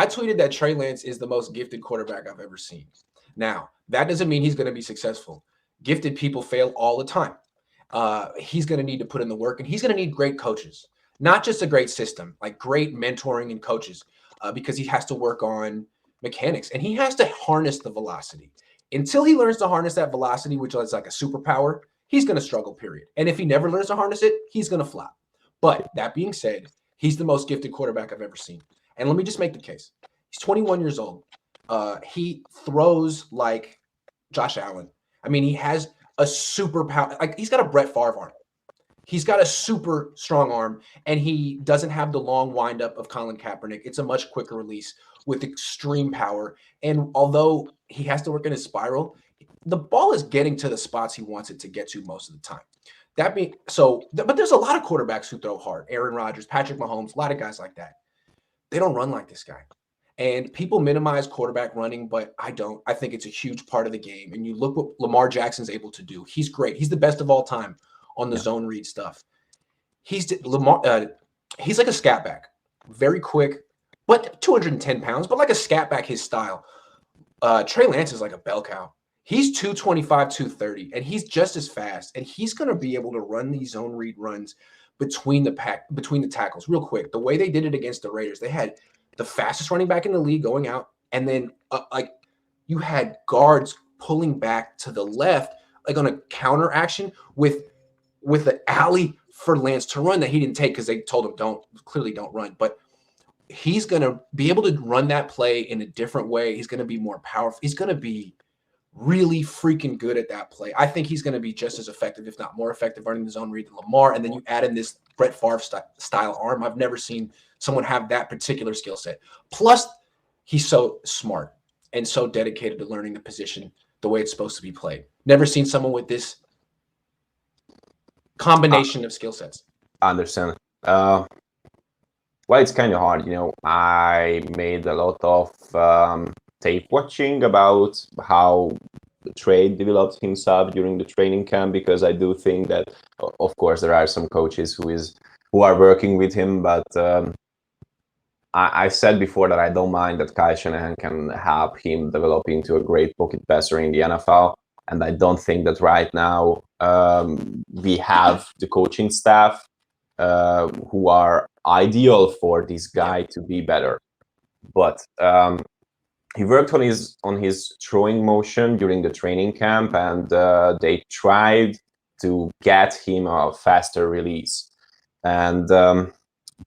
I tweeted that Trey Lance is the most gifted quarterback I've ever seen. Now, that doesn't mean he's going to be successful. Gifted people fail all the time. He's going to need to put in the work, and he's going to need great coaches, not just a great system, like great mentoring and coaches, because he has to work on mechanics and he has to harness the velocity. Until he learns to harness that velocity, which is like a superpower, he's going to struggle, period. And if he never learns to harness it, he's going to flop. But that being said, he's the most gifted quarterback I've ever seen. And let me just make the case. He's 21 years old. He throws like Josh Allen. I mean, he has a super power. Like he's got a Brett Favre arm. He's got a super strong arm, and he doesn't have the long windup of Colin Kaepernick. It's a much quicker release with extreme power. And although he has to work in his spiral, the ball is getting to the spots he wants it to get to most of the time. But there's a lot of quarterbacks who throw hard. Aaron Rodgers, Patrick Mahomes, a lot of guys like that. They don't run like this guy. And people minimize quarterback running, but I don't. I think it's a huge part of the game. And you look what Lamar Jackson's able to do. He's great. He's the best of all time on the zone read stuff. He's like a scat back, very quick, but 210 pounds, but like a scat back, his style. Trey Lance is like a bell cow. He's 225, 230, and he's just as fast. And he's going to be able to run these zone read runs between the tackles real quick. The way they did it against the Raiders, they had the fastest running back in the league going out, and then like you had guards pulling back to the left, like on a counter action with an alley for Lance to run that he didn't take because they told him don't run. But he's going to be able to run that play in a different way. He's going to be more powerful. He's going to be really freaking good at that play. I think he's going to be just as effective, if not more effective, running the zone read than Lamar. And then you add in this Brett Favre style arm. I've never seen someone have that particular skill set. Plus, he's so smart and so dedicated to learning the position the way it's supposed to be played. Never seen someone with this combination of skill sets. I understand. Well, it's kind of hard. I made a lot of tape watching about how Trey developed himself during the training camp, because I do think that, of course, there are some coaches who are working with him, but I said before that I don't mind that Kyle Shanahan can help him develop into a great pocket passer in the NFL. And I don't think that right now we have the coaching staff who are ideal for this guy to be better. But he worked on his throwing motion during the training camp, and they tried to get him a faster release. And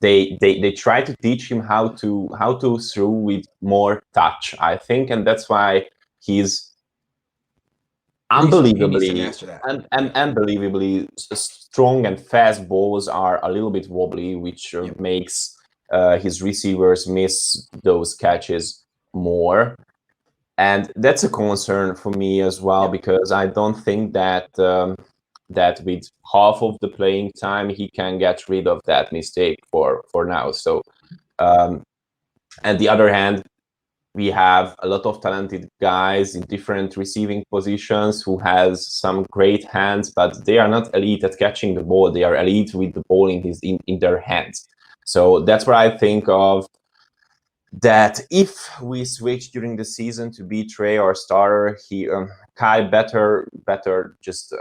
they try to teach him how to throw with more touch, I think, and that's why he's unbelievably strong and fast balls are a little bit wobbly, which makes his receivers miss those catches more. And that's a concern for me as well, because I don't think that that with half of the playing time he can get rid of that mistake for now. So on the other hand, we have a lot of talented guys in different receiving positions who has some great hands, but they are not elite at catching the ball. They are elite with the ball in their hands. So that's what I think of, that if we switch during the season to be Trey or starter, Kai better just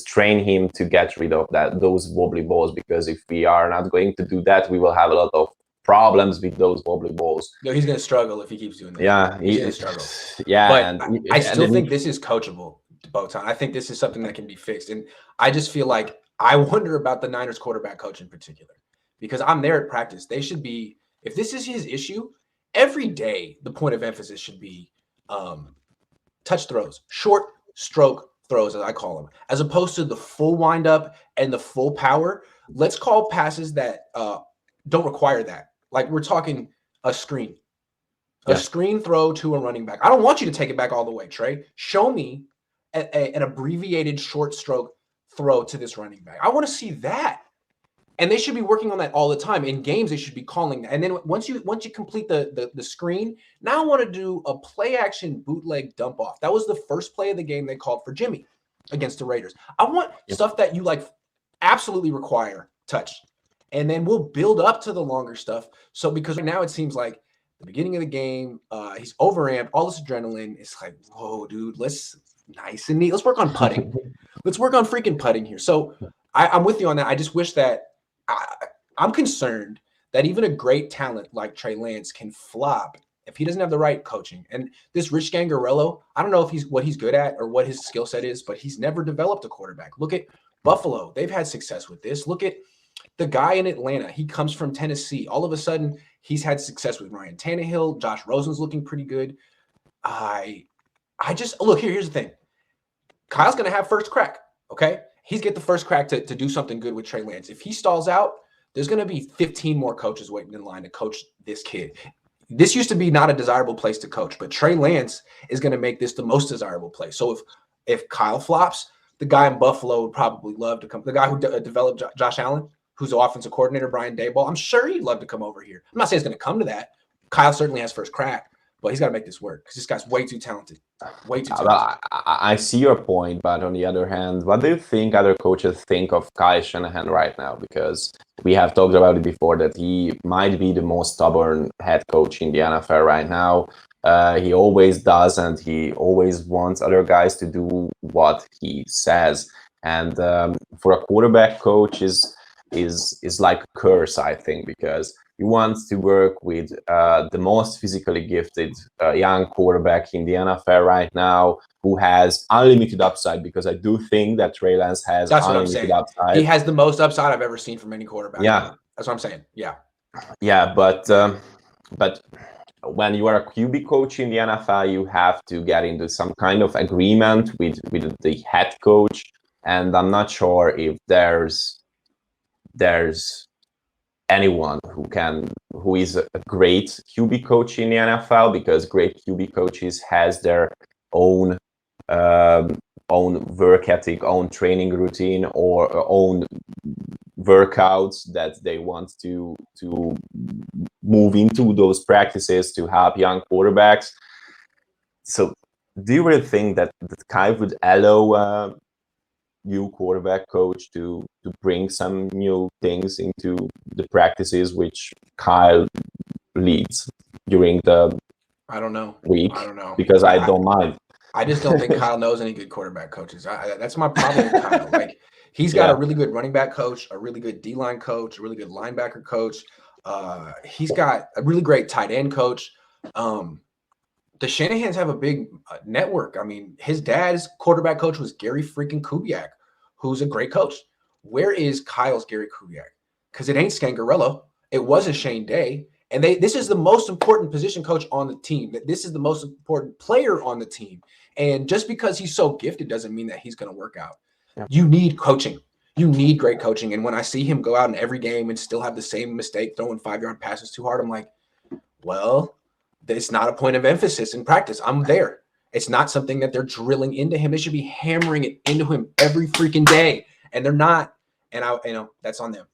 train him to get rid of those wobbly balls, because if we are not going to do that, we will have a lot of problems with those wobbly balls. No, he's going to struggle if he keeps doing that. Yeah, he's going to struggle. Yeah, but I still think this is coachable, Botond. I think this is something that can be fixed, and I just feel like I wonder about the Niners quarterback coach in particular, because I'm there at practice. They should be, if this is his issue, every day the point of emphasis should be touch throws, short stroke throws, as I call them, as opposed to the full windup and the full power. Let's call passes that don't require that. Like we're talking a screen throw to a running back. I don't want you to take it back all the way, Trey. Show me an abbreviated short stroke throw to this running back. I want to see that. And they should be working on that all the time. In games, they should be calling that. And then once you complete the screen, now I want to do a play action bootleg dump off. That was the first play of the game they called for Jimmy against the Raiders. I want stuff that you like absolutely require touch. And then we'll build up to the longer stuff. So because right now it seems like the beginning of the game. He's overamped, all this adrenaline. It's like, whoa, dude, let's nice and neat. Let's work on putting. Let's work on freaking putting here. So I'm with you on that. I just wish that I'm concerned that even a great talent like Trey Lance can flop if he doesn't have the right coaching. And this Rich Gangarello, I don't know if what he's good at or what his skill set is, but he's never developed a quarterback. Look at Buffalo. They've had success with this. Look at the guy in Atlanta. He comes from Tennessee. All of a sudden, he's had success with Ryan Tannehill. Josh Rosen's looking pretty good. I just look here's the thing. Kyle's going to have first crack, okay? He's get the first crack to do something good with Trey Lance. If he stalls out, there's going to be 15 more coaches waiting in line to coach this kid. This used to be not a desirable place to coach, but Trey Lance is going to make this the most desirable place. So if Kyle flops, the guy in Buffalo would probably love to come. The guy who developed Josh Allen, who's the offensive coordinator, Brian Daboll, I'm sure he'd love to come over here. I'm not saying it's going to come to that. Kyle certainly has first crack, but he's got to make this work because this guy's way too talented. Way too talented. Well, I see your point, but on the other hand, what do you think other coaches think of Kyle Shanahan right now? Because we have talked about it before that he might be the most stubborn head coach in the NFL right now. He always does, and he always wants other guys to do what he says. And for a quarterback coach is like a curse, I think, because you want to work with the most physically gifted young quarterback in the NFL right now, who has unlimited upside. Because I do think that Trey Lance has unlimited upside. He has the most upside I've ever seen from any quarterback. Yeah, that's what I'm saying. Yeah, but when you are a QB coach in the NFL, you have to get into some kind of agreement with the head coach, and I'm not sure if there's anyone who is a great QB coach in the NFL, because great QB coaches has their own work ethic, own training routine, or own workouts that they want to move into those practices to help young quarterbacks. So do you really think that Kyle would allow new quarterback coach to bring some new things into the practices which Kyle leads during the week? I don't know. Because I don't mind. I just don't think Kyle knows any good quarterback coaches. That's my problem with Kyle. Like, he's got a really good running back coach, a really good D-line coach, a really good linebacker coach. He's got a really great tight end coach. The Shanahans have a big network. I mean, his dad's quarterback coach was Gary freaking Kubiak, who's a great coach. Where is Kyle's Gary Kubiak? Because it ain't Scangarello. It wasn't Shane Day. And this is the most important position coach on the team. This is the most important player on the team. And just because he's so gifted doesn't mean that he's going to work out. Yeah. You need coaching. You need great coaching. And when I see him go out in every game and still have the same mistake, throwing 5-yard passes too hard, I'm like, well, it's not a point of emphasis in practice. I'm there. It's not something that they're drilling into him. They should be hammering it into him every freaking day. And they're not. And that's on them.